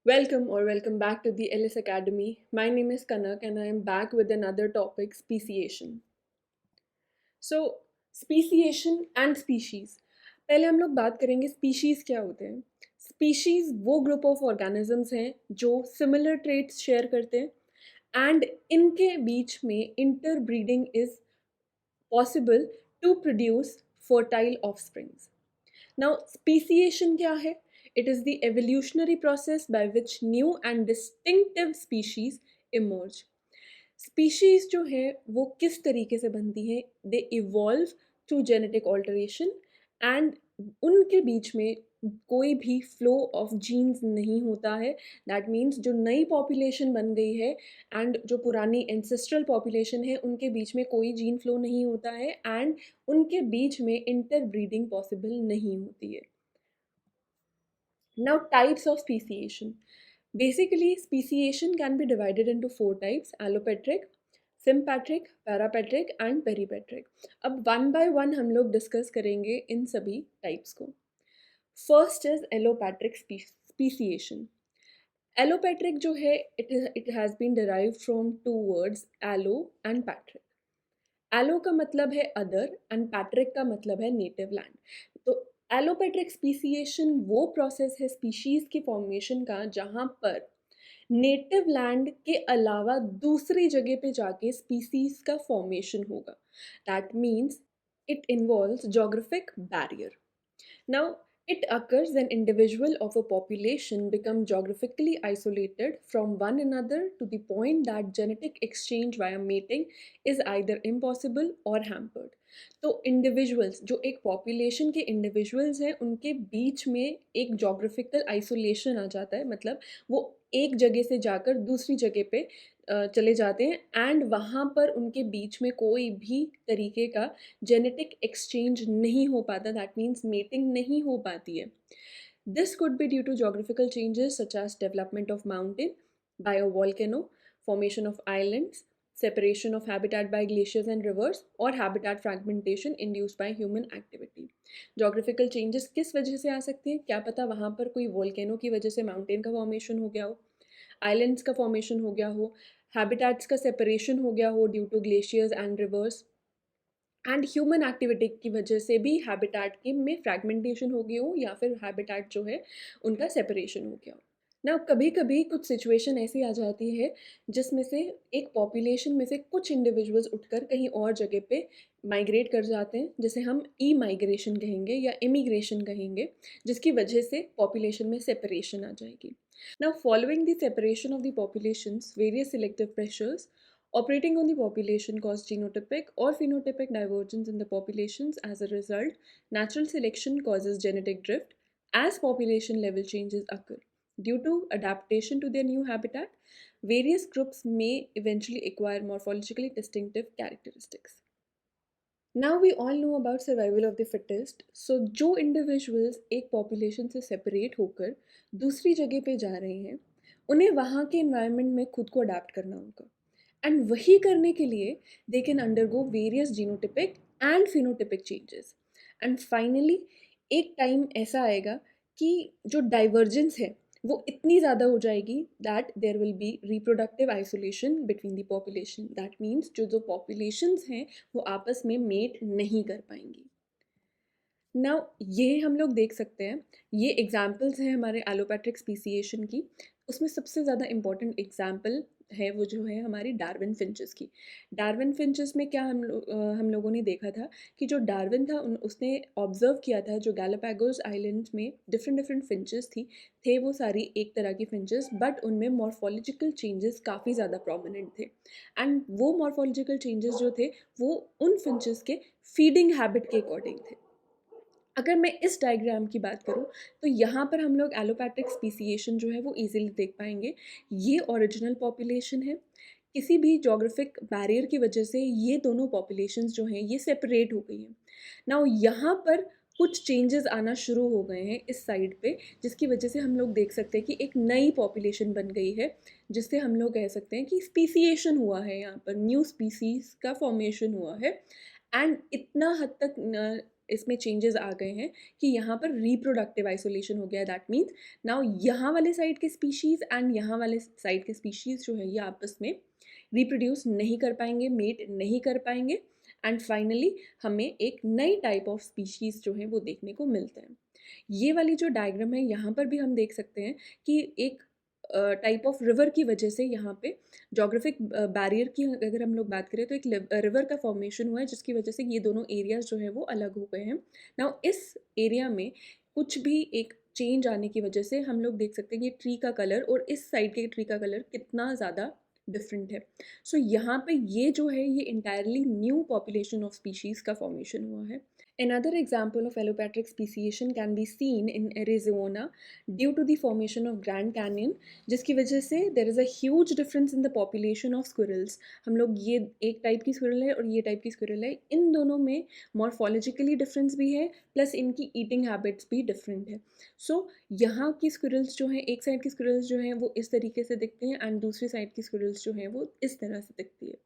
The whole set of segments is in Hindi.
Welcome back to the Ellis Academy. My name is Kanak and I am back with another topic, speciation. So, speciation and species. पहले हम लोग बात करेंगे स्पीशीज क्या होते हैं. स्पीशीज वो ग्रुप ऑफ ऑर्गेनिजम्स हैं जो सिमिलर ट्रेट्स शेयर करते हैं एंड इनके बीच में interbreeding is possible to produce fertile offsprings. Now, speciation क्या है? It is the evolutionary process by which new and distinctive species emerge. Species जो है वो किस तरीके से बनती है? They evolve through genetic alteration and उनके बीच में कोई भी फ्लो ऑफ जीन्स नहीं होता है. दैट मीन्स जो नई पॉपुलेशन बन गई है एंड जो पुरानी एंसेस्ट्रल पॉपुलेशन है उनके बीच में कोई जीन फ्लो नहीं होता है एंड उनके बीच में इंटरब्रीडिंग पॉसिबल नहीं होती है. Now, types of speciation. Basically, speciation can be divided into four types: allopatric, sympatric, parapatric and peripatric. अब one by one हम लोग डिस्कस करेंगे इन सभी टाइप्स को. First is allopatric speciation. Allopatric जो है it has been derived from two words allo and patric. Allo का मतलब है अदर एंड पैट्रिक का मतलब है नेटिव लैंड. तो एलोपैट्रिक स्पीसिएशन वो प्रोसेस है स्पीशीज की फॉर्मेशन का जहाँ पर नेटिव लैंड के अलावा दूसरी जगह पे जाके स्पीसीज का फॉर्मेशन होगा. That means it involves geographic barrier. Now, it occurs when individual of a population become geographically isolated from one another to the point that genetic exchange via mating is either impossible or hampered. तो इंडिविजुअल्स जो एक पॉपुलेशन के इंडिविजुअल्स हैं उनके बीच में एक जोग्राफिकल आइसोलेशन आ जाता है. मतलब वो एक जगह से जाकर दूसरी जगह पे चले जाते हैं एंड वहाँ पर उनके बीच में कोई भी तरीके का जेनेटिक एक्सचेंज नहीं हो पाता. दैट मीन्स मेटिंग नहीं हो पाती है. This could be due to geographical changes such as development of mountain by a volcano, formation of islands, separation of habitat by glaciers and rivers, or habitat fragmentation induced by human activity. Geographical changes किस वजह से आ सकते हैं? क्या पता वहाँ पर कोई वॉल्केनो की वजह से माउंटेन का फॉर्मेशन हो गया हो, आइलैंड्स का फॉर्मेशन हो गया हो, हैबिटाट्स का सेपरेशन हो गया हो due to glaciers and rivers, and human activity की वजह से भी हैबिटाट के में फ्रैगमेंटेशन हो गई हो या फिर हैबिटाट जो है उनका सेपरेशन हो गया हो. ना कभी कभी कुछ सिचुएशन ऐसी आ जाती है जिसमें से एक पॉपुलेशन में से कुछ इंडिविजुअल्स उठकर कहीं और जगह पे माइग्रेट कर जाते हैं जिसे हम ई माइग्रेशन कहेंगे या इमिग्रेशन कहेंगे, जिसकी वजह से पॉपुलेशन में सेपरेशन आ जाएगी. Now, following the separation of the populations, various selective pressures operating on the population cause genotypic or phenotypic divergence in the populations. As a result, natural selection causes genetic drift as population level changes occur. Due to adaptation to their new habitat, various groups may eventually acquire morphologically distinctive characteristics. Now we all know about survival of the fittest. So जो individuals एक population से separate होकर दूसरी जगह पे जा रहे हैं उन्हें वहाँ के environment में खुद को adapt करना होगा. And वही करने के लिए they can undergo various genotypic and phenotypic changes. And finally एक time ऐसा आएगा कि जो divergence है वो इतनी ज़्यादा हो जाएगी that there will be reproductive isolation between the population. That means जो जो पॉपुलेशंस हैं वो आपस में मेट नहीं कर पाएंगी. नाउ ये हम लोग देख सकते हैं, ये एग्जाम्पल्स हैं हमारे एलोपैट्रिक स्पीसिएशन की. उसमें सबसे ज़्यादा इम्पॉर्टेंट एग्जाम्पल है वो जो है हमारी डार्विन फिंचेस की. डार्विन फिंचेस में क्या हम लोगों ने देखा था कि जो डार्विन था उसने ऑब्जर्व किया था जो गैलापागोस आइलैंड में डिफरेंट डिफरेंट फिंचेस थे वो सारी एक तरह की फिंचेस, बट उनमें मॉर्फोलॉजिकल चेंजेस काफ़ी ज़्यादा प्रोमिनेंट थे. एंड वो मॉर्फोलॉजिकल चेंजेस जो थे वो उन फिंचेस के फीडिंग हैबिट के अकॉर्डिंग थे. अगर मैं इस डायग्राम की बात करूँ तो यहाँ पर हम लोग एलोपैट्रिक स्पीसिएशन जो है वो इजीली देख पाएंगे. ये ओरिजिनल पॉपुलेशन है. किसी भी जोग्राफिक बैरियर की वजह से ये दोनों पॉपुलेशंस जो हैं ये सेपरेट हो गई हैं. नाउ यहाँ पर कुछ चेंजेस आना शुरू हो गए हैं इस साइड पे, जिसकी वजह से हम लोग देख सकते हैं कि एक नई पॉपुलेशन बन गई है, जिससे हम लोग कह सकते हैं कि स्पीसिएशन हुआ है. यहाँ पर न्यू स्पीसीज का फॉर्मेशन हुआ है. एंड इतना हद तक इसमें चेंजेस आ गए हैं कि यहाँ पर रिप्रोडक्टिव आइसोलेशन हो गया है। दैट मीन्स नाउ यहाँ वाले साइड के स्पीशीज़ एंड यहाँ वाले साइड के स्पीशीज़ जो है ये आपस में रिप्रोड्यूस नहीं कर पाएंगे, मेट नहीं कर पाएंगे, एंड फाइनली हमें एक नई टाइप ऑफ स्पीशीज़ जो है वो देखने को मिलते हैं। ये वाली जो डायग्राम है यहाँ पर भी हम देख सकते हैं कि एक टाइप ऑफ रिवर की वजह से यहाँ पे जोग्राफिक बैरियर की अगर हम लोग बात करें तो एक रिवर का फॉर्मेशन हुआ है जिसकी वजह से ये दोनों एरियाज जो है वो अलग हो गए हैं। नाउ इस एरिया में कुछ भी एक चेंज आने की वजह से हम लोग देख सकते हैं कि ट्री का कलर और इस साइड के ट्री का कलर कितना ज़्यादा डिफरेंट है। सो यहाँ पे ये जो है ये entirely new population of species का फॉर्मेशन हुआ है। Another example of allopatric speciation can be seen in Arizona due to the formation of Grand Canyon, जिसकी वजह से there is a huge difference in the population of squirrels। हम लोग ये एक टाइप की स्क्विरल है और ये टाइप की स्क्विरल है, इन दोनों में मॉर्फोलॉजिकली डिफरेंस भी है प्लस इनकी ईटिंग हैबिट्स भी डिफरेंट है। सो यहाँ की स्क्विरल्स जो हैं, एक साइड की स्क्विरल्स जो हैं वो इस तरीके से दिखते हैं एंड दूसरी साइड की स्क्विरल्स जो हैं वो इस तरह से दिखती है।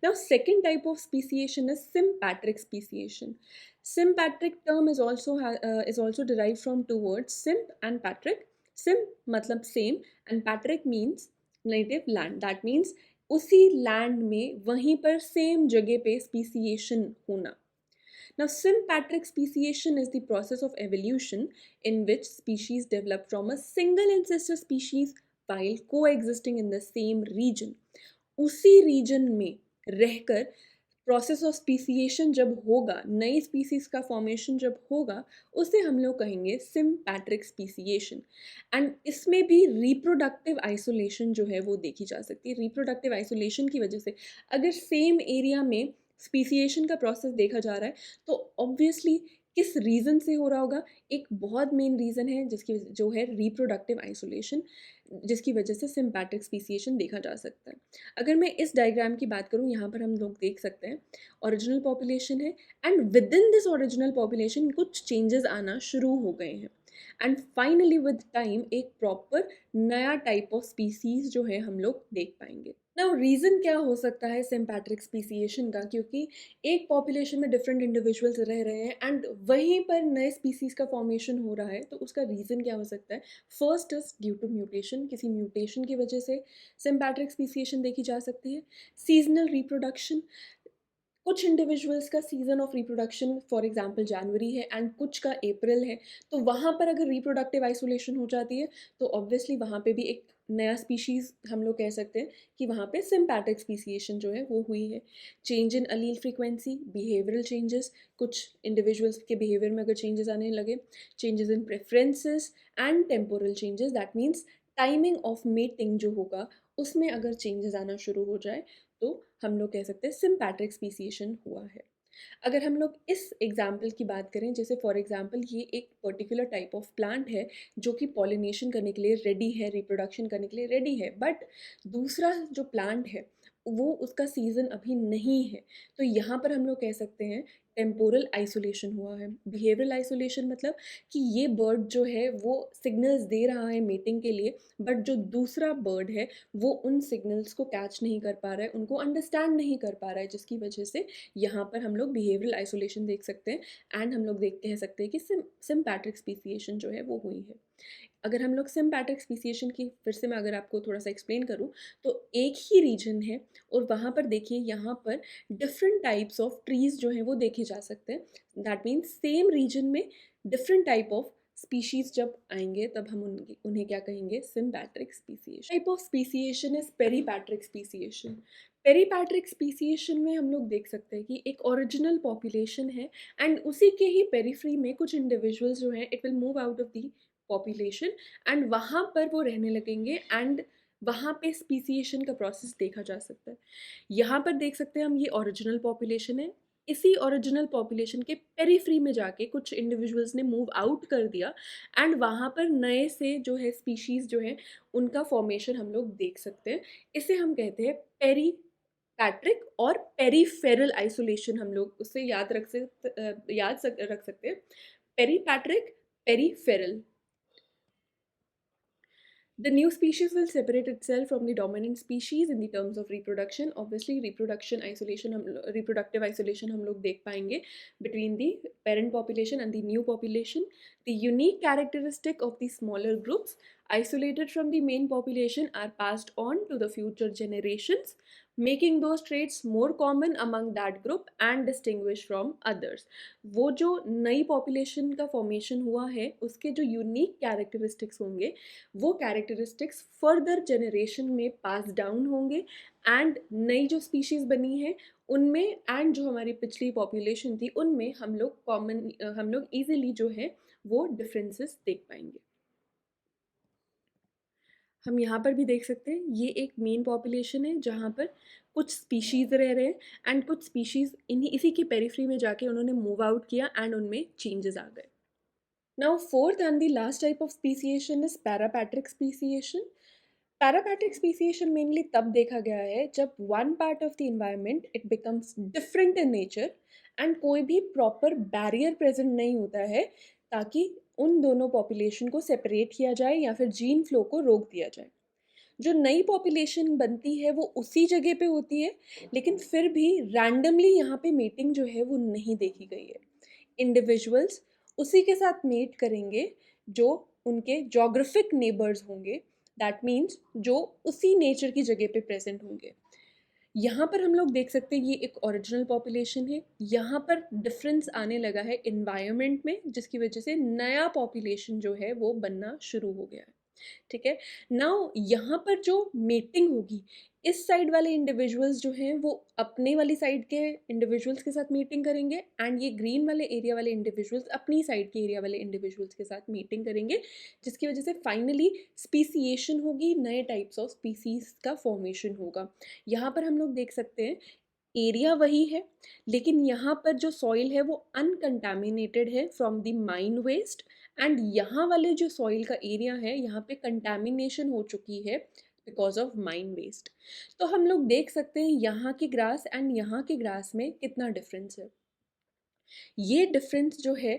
Now, second type of speciation is sympatric speciation. Sympatric term is also derived from two words, symp and patric. Symp matlab same and patric means native land. That means उसी land में वहीं पर same जगह पे speciation होना. Now, sympatric speciation is the process of evolution in which species develop from a single ancestor species while coexisting in the same region. उसी रीजन में रहकर प्रोसेस ऑफ स्पीसीएशन जब होगा, नई स्पीसीज का फॉर्मेशन जब होगा, उसे हम लोग कहेंगे सिम्पैट्रिक स्पीसीएशन। एंड इसमें भी रिप्रोडक्टिव आइसोलेशन जो है वो देखी जा सकती है। रिप्रोडक्टिव आइसोलेशन की वजह से अगर सेम एरिया में स्पीसीएशन का प्रोसेस देखा जा रहा है तो ऑब्वियसली किस रीज़न से हो रहा होगा, एक बहुत मेन रीज़न है जिसकी जो है रिप्रोडक्टिव आइसोलेशन, जिसकी वजह से सिम्पैट्रिक स्पीसीएशन देखा जा सकता है। अगर मैं इस डायग्राम की बात करूँ, यहाँ पर हम लोग देख सकते हैं ओरिजिनल पॉपुलेशन है and with in this original population कुछ चेंजेस आना शुरू हो गए हैं एंड फाइनली विद टाइम एक प्रॉपर नया टाइप ऑफ स्पीसीज जो है हम लोग देख पाएंगे। नाउ रीज़न क्या हो सकता है सिम्पैट्रिक स्पीसीएशन का, क्योंकि एक पॉपुलेशन में डिफरेंट इंडिविजुअल्स रह रहे हैं एंड वहीं पर नए स्पीसीज का फॉर्मेशन हो रहा है, तो उसका रीज़न क्या हो सकता है। First is due to mutation, किसी म्यूटेशन की वजह से सिम्पैट्रिक स्पीसीएशन देखी जा सकती है। सीजनल रिप्रोडक्शन, कुछ इंडिविजुअल्स का season of reproduction for example जनवरी है एंड कुछ का अप्रैल है, तो वहाँ पर अगर रिप्रोडक्टिव आइसोलेशन हो जाती है तो ऑब्वियसली वहाँ पे भी एक नया स्पीशीज़ हम लोग कह सकते हैं कि वहाँ पे सिम्पैट्रिक स्पीसीएशन जो है वो हुई है। Change in allele frequency, behavioural changes, कुछ इंडिविजुअल्स के बिहेवियर में अगर चेंजेस आने लगे, changes in preferences and temporal changes, that means timing of mating जो होगा उसमें अगर चेंजेस आना शुरू हो जाए तो हम लोग कह सकते हैं सिम्पैट्रिक स्पीसीएशन हुआ है। अगर हम लोग इस एग्जाम्पल की बात करें, जैसे फॉर एग्जाम्पल ये एक पर्टिकुलर टाइप ऑफ प्लांट है जो कि पॉलिनेशन करने के लिए रेडी है, रिप्रोडक्शन करने के लिए रेडी है, बट दूसरा जो प्लांट है वो उसका सीज़न अभी नहीं है, तो यहाँ पर हम लोग कह सकते हैं टेम्पोरल आइसोलेशन हुआ है। बिहेवियरल आइसोलेशन मतलब कि ये बर्ड जो है वो सिग्नल्स दे रहा है मीटिंग के लिए, बट जो दूसरा बर्ड है वो उन सिग्नल्स को कैच नहीं कर पा रहा है, उनको अंडरस्टैंड नहीं कर पा रहा है, जिसकी वजह से यहाँ पर हम लोग बिहेवियरल आइसोलेशन देख सकते हैं एंड हम लोग कह सकते हैं कि सिम्पैट्रिक स्पीसीएशन जो है वो हुई है। अगर हम लोग सिम्पैट्रिक स्पीसीएशन की फिर से मैं अगर आपको थोड़ा सा एक्सप्लेन करूँ, तो एक ही रीजन है और वहाँ पर देखिए यहाँ पर डिफरेंट टाइप्स ऑफ ट्रीज़ जो हैं वो देखे जा सकते हैं। दैट मीन्स सेम रीजन में डिफरेंट टाइप ऑफ स्पीशीज जब आएंगे तब हम उन्हें क्या कहेंगे, sympatric speciation. Type of speciation is peripatric speciation. Peripatric speciation में हम लोग देख सकते हैं कि एक ओरिजिनल पॉपुलेशन है एंड उसी के ही पेरीफ्री में कुछ इंडिविजुअल्स जो हैं it will move out of the population and वहाँ पर वो रहने लगेंगे एंड वहाँ पे स्पीसीएशन का प्रोसेस देखा जा सकता है। यहाँ पर देख सकते हैं हम, ये ओरिजिनल पॉपुलेशन है, इसी ओरिजिनल पॉपुलेशन के पेरीफ्री में जाके कुछ इंडिविजुअल्स ने मूव आउट कर दिया एंड वहाँ पर नए से जो है स्पीशीज़ जो है उनका फॉर्मेशन हम लोग देख सकते हैं। इसे हम कहते हैं पेरीपैट्रिक और पेरीफेरल आइसोलेशन। हम लोग उससे याद रख सकते हैं peripatric, peripheral. The new species will separate itself from the dominant species in the terms of reproduction. Obviously reproductive isolation हम लोग देख पाएंगे between the parent population and the new population. The unique characteristic of the smaller groups isolated from the main population are passed on to the future generations, making those traits more common among that group and distinguished from others. वो जो नई पॉपुलेशन का फॉर्मेशन हुआ है उसके जो यूनिक कैरेक्टरिस्टिक्स होंगे वो कैरेक्टरिस्टिक्स फर्दर जनरेशन में पास डाउन होंगे एंड नई जो स्पीशीज़ बनी है उनमें एंड जो हमारी पिछली पॉपुलेशन थी उनमें हम लोग ईजिली जो है वो डिफरेंसेस देख पाएंगे। हम यहाँ पर भी देख सकते हैं ये एक मेन पॉपुलेशन है जहाँ पर कुछ स्पीशीज़ रह रहे हैं एंड कुछ स्पीशीज़ इन्हीं इसी की पेरिफ्री में जाके उन्होंने मूव आउट किया एंड उनमें चेंजेस आ गए। Now fourth and the last type of speciation is पैरापैट्रिक speciation. पैरापैट्रिक speciation mainly तब देखा गया है जब one part of the environment it becomes different in nature and कोई भी प्रॉपर बैरियर प्रेजेंट नहीं होता है ताकि उन दोनों पॉपुलेशन को सेपरेट किया जाए या फिर जीन फ्लो को रोक दिया जाए। जो नई पॉपुलेशन बनती है वो उसी जगह पे होती है लेकिन फिर भी रैंडमली यहाँ पे मेटिंग जो है वो नहीं देखी गई है। इंडिविजुअल्स उसी के साथ मेट करेंगे जो उनके जोग्राफिक नेबर्स होंगे, दैट मीन्स जो उसी नेचर की जगह पे प्रेजेंट होंगे। यहाँ पर हम लोग देख सकते हैं ये एक ओरिजिनल पॉपुलेशन है, यहाँ पर डिफरेंस आने लगा है इन्वायरमेंट में जिसकी वजह से नया पॉपुलेशन जो है वो बनना शुरू हो गया है। ठीक है, नाउ यहाँ पर जो मेटिंग होगी इस साइड वाले इंडिविजुअल्स जो हैं वो अपने वाली साइड के इंडिविजुअल्स के साथ मीटिंग करेंगे एंड ये ग्रीन वाले एरिया वाले इंडिविजुअल्स अपनी साइड के एरिया वाले इंडिविजुअल्स के साथ मीटिंग करेंगे जिसकी वजह से फाइनली स्पीसिएशन होगी, नए टाइप्स ऑफ स्पीसीज का फॉर्मेशन होगा। यहाँ पर हम लोग देख सकते हैं एरिया वही है लेकिन यहाँ पर जो सॉइल है वो अनकंटामिनेटेड है from the mine waste and यहाँ वाले जो सॉइल का एरिया है यहाँ पे कंटामिनेशन हो चुकी है बिकॉज ऑफ माइन वेस्ट। तो हम लोग देख सकते हैं यहाँ के ग्रास एंड यहाँ के ग्रास में कितना डिफरेंस है। ये डिफरेंस जो है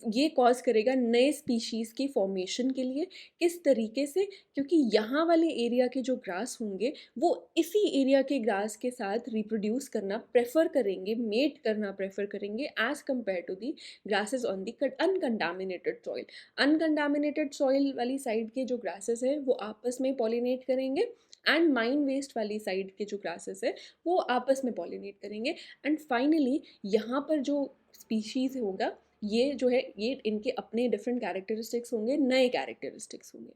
ये कॉज करेगा नए स्पीशीज़ की फॉर्मेशन के लिए। किस तरीके से? क्योंकि यहाँ वाले एरिया के जो ग्रास होंगे वो इसी एरिया के ग्रास के साथ रिप्रोड्यूस करना प्रेफर करेंगे, मेट करना प्रेफर करेंगे as compare to the grasses on the uncontaminated soil. Uncontaminated soil वाली साइड के जो ग्रासेस हैं वो आपस में पॉलिनेट करेंगे एंड माइन वेस्ट वाली साइड के जो ग्रासेस है वो आपस में पॉलिनेट करेंगे एंड फाइनली यहाँ पर जो स्पीशीज़ होगा ये जो है ये इनके अपने डिफरेंट कैरेक्टरिस्टिक्स होंगे, नए कैरेक्टरिस्टिक्स होंगे।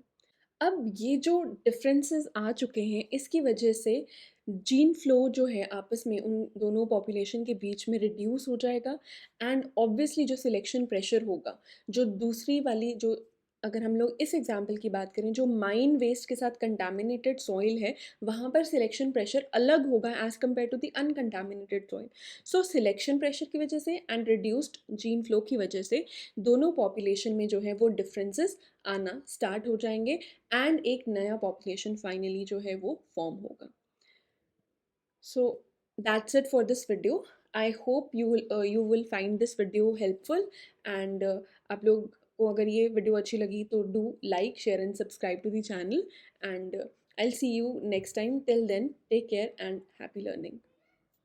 अब ये जो डिफरेंसेस आ चुके हैं इसकी वजह से जीन फ्लो जो है आपस में उन दोनों पॉपुलेशन के बीच में रिड्यूस हो जाएगा एंड ऑब्वियसली जो सिलेक्शन प्रेशर होगा जो दूसरी वाली जो अगर हम लोग इस एग्जाम्पल की बात करें जो माइन वेस्ट के साथ कंटामिनेटेड सॉइल है वहाँ पर सिलेक्शन प्रेशर अलग होगा as compare to the uncontaminated soil. So selection pressure की वजह से एंड रिड्यूस्ड जीन फ्लो की वजह से दोनों पॉपुलेशन में जो है वो डिफरेंसेस आना स्टार्ट हो जाएंगे एंड एक नया पॉपुलेशन फाइनली जो है वो फॉर्म होगा। So that's it for this video. I hope you will find this video helpful and आप लोग को अगर ये वीडियो अच्छी लगी तो do like share and subscribe to the channel and I will see you next time. Till then take care and happy learning.